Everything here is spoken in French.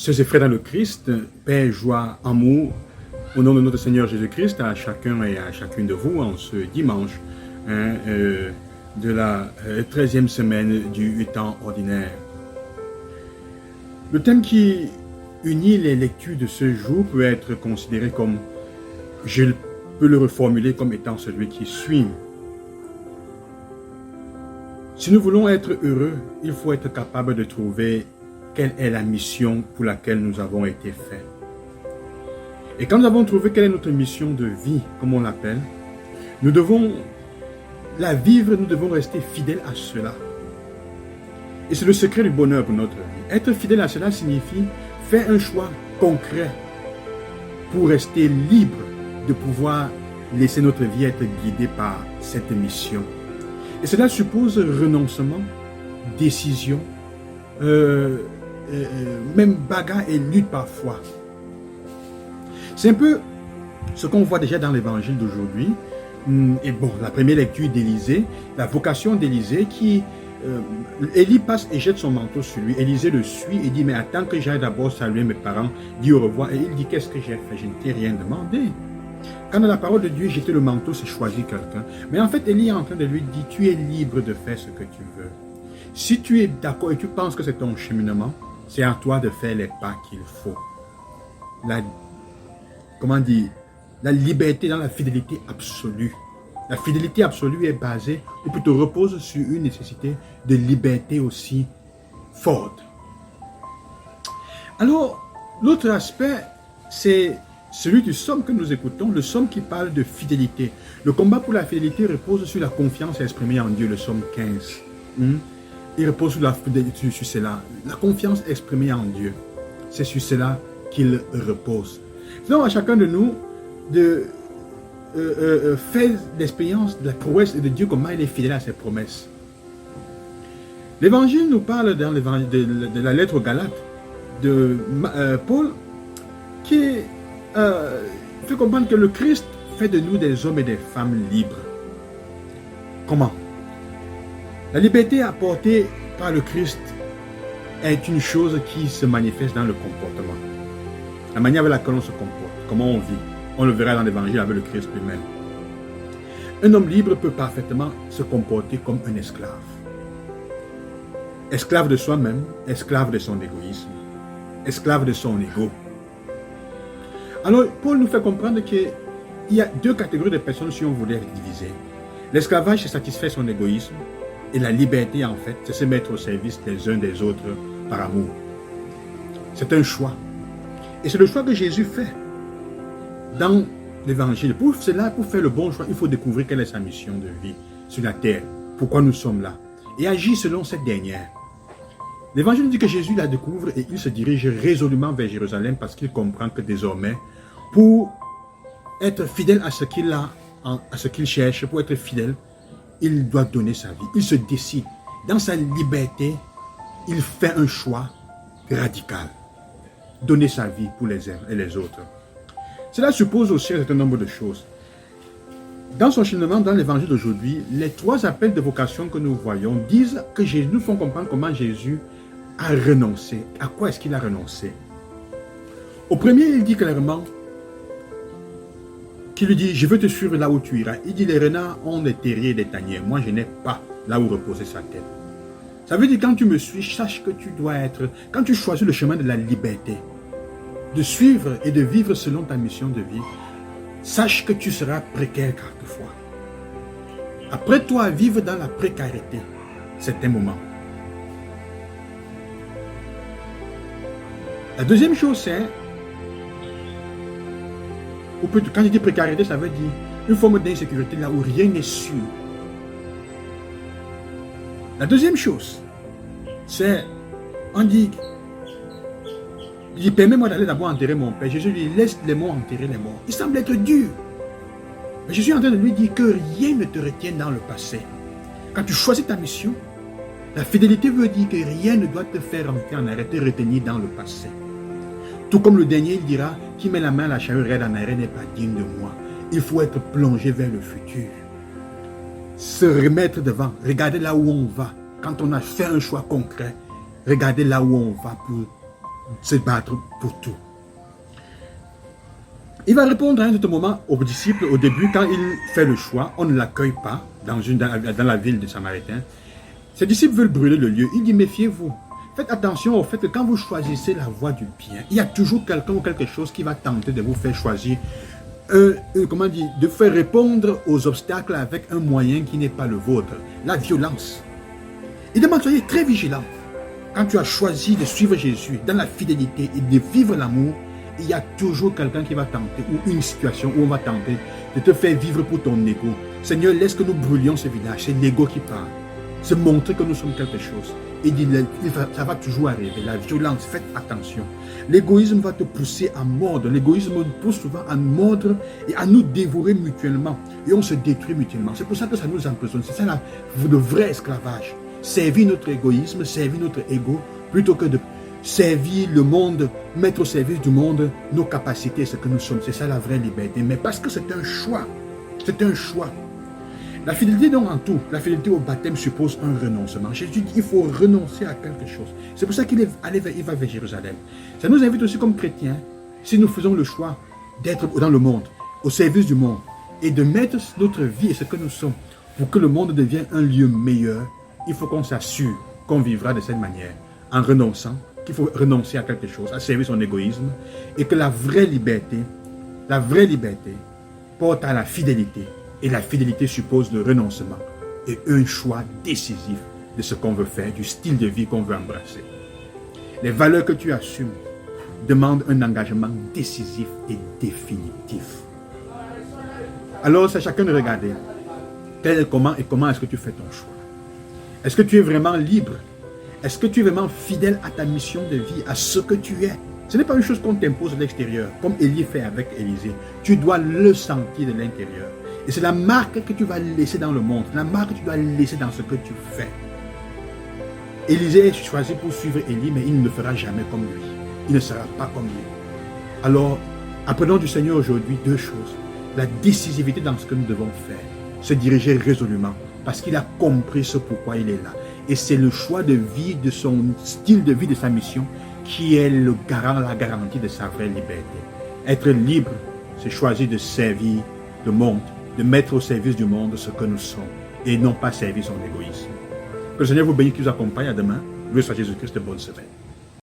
Sœurs et frères dans le Christ, paix, joie, amour, au nom de notre Seigneur Jésus-Christ, à chacun et à chacune de vous en ce dimanche de la 13e semaine du temps ordinaire. Le thème qui unit les lectures de ce jour peut être considéré comme, je peux le reformuler comme étant celui qui suit. Si nous voulons être heureux, il faut être capable de trouver quelle est la mission pour laquelle nous avons été faits. Et quand nous avons trouvé quelle est notre mission de vie, comme on l'appelle, nous devons la vivre, nous devons rester fidèles à cela. Et c'est le secret du bonheur pour notre vie. Être fidèle à cela signifie faire un choix concret pour rester libre de pouvoir laisser notre vie être guidée par cette mission. Et cela suppose renoncement, décision, même bagarre et lutte parfois. C'est un peu ce qu'on voit déjà dans l'évangile d'aujourd'hui. Et bon, la première lecture d'Élisée, la vocation d'Élisée qui... Élie passe et jette son manteau sur lui. Élisée le suit et dit, mais attends que j'aille d'abord saluer mes parents, dis au revoir. Et il dit, qu'est-ce que j'ai fait? Je ne t'ai rien demandé. Quand dans la parole de Dieu, jeter le manteau, c'est choisir quelqu'un. Mais en fait, Élie est en train de lui dire, tu es libre de faire ce que tu veux. Si tu es d'accord et tu penses que c'est ton cheminement, c'est à toi de faire les pas qu'il faut. La liberté dans la fidélité absolue. La fidélité absolue est basée, ou plutôt repose sur une nécessité de liberté aussi forte. Alors, l'autre aspect, c'est celui du psaume que nous écoutons, le psaume qui parle de fidélité. Le combat pour la fidélité repose sur la confiance exprimée en Dieu, le psaume 15. Il repose sur la fidélité, sur cela. La confiance exprimée en Dieu, c'est sur cela qu'il repose. Donc à chacun de nous de faire l'expérience de la prouesse de Dieu, comment il est fidèle à ses promesses. L'évangile nous parle dans de la lettre aux Galates de Paul qui fait comprendre que le Christ fait de nous des hommes et des femmes libres. Comment? La liberté apportée par le Christ est une chose qui se manifeste dans le comportement. La manière avec laquelle on se comporte, comment on vit. On le verra dans l'évangile avec le Christ lui-même. Un homme libre peut parfaitement se comporter comme un esclave. Esclave de soi-même, esclave de son égoïsme, esclave de son ego. Alors, Paul nous fait comprendre qu'il y a deux catégories de personnes si on voulait les diviser. L'esclavage, c'est satisfaire son égoïsme. Et la liberté, en fait, c'est se mettre au service des uns des autres par amour. C'est un choix. Et c'est le choix que Jésus fait dans l'évangile. Pour cela, pour faire le bon choix, il faut découvrir quelle est sa mission de vie sur la terre. Pourquoi nous sommes là. Et agir selon cette dernière. L'évangile dit que Jésus la découvre et il se dirige résolument vers Jérusalem parce qu'il comprend que désormais, pour être fidèle à ce qu'il a, à ce qu'il cherche, pour être fidèle, il doit donner sa vie. Il se décide. Dans sa liberté, il fait un choix radical. Donner sa vie pour les uns et les autres. Cela suppose aussi un certain nombre de choses. Dans son cheminement, dans l'évangile d'aujourd'hui, les trois appels de vocation que nous voyons disent que Jésus nous font comprendre comment Jésus a renoncé. À quoi est-ce qu'il a renoncé? Au premier, il dit clairement qu'il lui dit, je veux te suivre là où tu iras. Il dit, les renards ont des terriers et des tanières. Moi, je n'ai pas là où reposer sa tête. Ça veut dire, quand tu me suis, sache que tu dois être, quand tu choisis le chemin de la liberté, de suivre et de vivre selon ta mission de vie, sache que tu seras précaire quelquefois. Après toi, vivre dans la précarité, c'est un moment. La deuxième chose, c'est, ou plutôt, quand je dis précarité, ça veut dire une forme d'insécurité là où rien n'est sûr. La deuxième chose, c'est, on dit, il dit, permets-moi d'aller d'abord enterrer mon père. Jésus lui dit, laisse les morts enterrer les morts. Il semble être dur. Mais Jésus est en train de lui dire que rien ne te retienne dans le passé. Quand tu choisis ta mission, la fidélité veut dire que rien ne doit te faire entrer en arrêt, te retenir dans le passé. Tout comme le dernier, il dira, qui met la main à la charrue raide en arrêt n'est pas digne de moi. Il faut être plongé vers le futur. Se remettre devant, regarder là où on va. Quand on a fait un choix concret, regardez là où on va pour se battre pour tout. Il va répondre à un certain moment aux disciples au début, quand il fait le choix, on ne l'accueille pas dans la ville de Samaritains. Ses disciples veulent brûler le lieu. Il dit, méfiez-vous. Faites attention au fait que quand vous choisissez la voie du bien, il y a toujours quelqu'un ou quelque chose qui va tenter de vous faire choisir, de faire répondre aux obstacles avec un moyen qui n'est pas le vôtre, la violence. Il demande, soyez très vigilants. Quand tu as choisi de suivre Jésus dans la fidélité et de vivre l'amour, il y a toujours quelqu'un qui va tenter, ou une situation où on va tenter de te faire vivre pour ton ego. Seigneur, laisse que nous brûlions ce village. C'est l'ego qui parle. Se montrer que nous sommes quelque chose. Il dit, ça va toujours arriver. La violence, faites attention. L'égoïsme va te pousser à mordre. L'égoïsme nous pousse souvent à mordre et à nous dévorer mutuellement. Et on se détruit mutuellement. C'est pour ça que ça nous emprisonne. C'est ça le vrai esclavage. Servir notre égoïsme, servir notre ego, plutôt que de servir le monde, mettre au service du monde nos capacités, ce que nous sommes. C'est ça la vraie liberté. Mais parce que c'est un choix. C'est un choix. La fidélité donc en tout, la fidélité au baptême suppose un renoncement. Jésus dit qu'il faut renoncer à quelque chose. C'est pour ça qu'il va vers Jérusalem. Ça nous invite aussi comme chrétiens, si nous faisons le choix d'être dans le monde, au service du monde, et de mettre notre vie et ce que nous sommes pour que le monde devienne un lieu meilleur, il faut qu'on s'assure qu'on vivra de cette manière, en renonçant, qu'il faut renoncer à quelque chose, à servir son égoïsme, et que la vraie liberté porte à la fidélité. Et la fidélité suppose le renoncement et un choix décisif de ce qu'on veut faire, du style de vie qu'on veut embrasser. Les valeurs que tu assumes demandent un engagement décisif et définitif. Alors, c'est à chacun de regarder comment est-ce que tu fais ton choix. Est-ce que tu es vraiment libre? Est-ce que tu es vraiment fidèle à ta mission de vie, à ce que tu es? Ce n'est pas une chose qu'on t'impose de l'extérieur, comme Élie fait avec Élisée. Tu dois le sentir de l'intérieur. Et c'est la marque que tu vas laisser dans le monde, la marque que tu dois laisser dans ce que tu fais. Élisée est choisi pour suivre Élie, mais il ne le fera jamais comme lui. Il ne sera pas comme lui. Alors, apprenons du Seigneur aujourd'hui deux choses. La décisivité dans ce que nous devons faire. Se diriger résolument, parce qu'il a compris ce pourquoi il est là. Et c'est le choix de vie, de son style de vie, de sa mission, qui est le garant, la garantie de sa vraie liberté. Être libre, c'est choisir de servir le monde, de mettre au service du monde ce que nous sommes et non pas servir son égoïsme. Que le Seigneur vous bénisse, qu'il vous accompagne à demain. Gloire à Jésus-Christ, bonne semaine.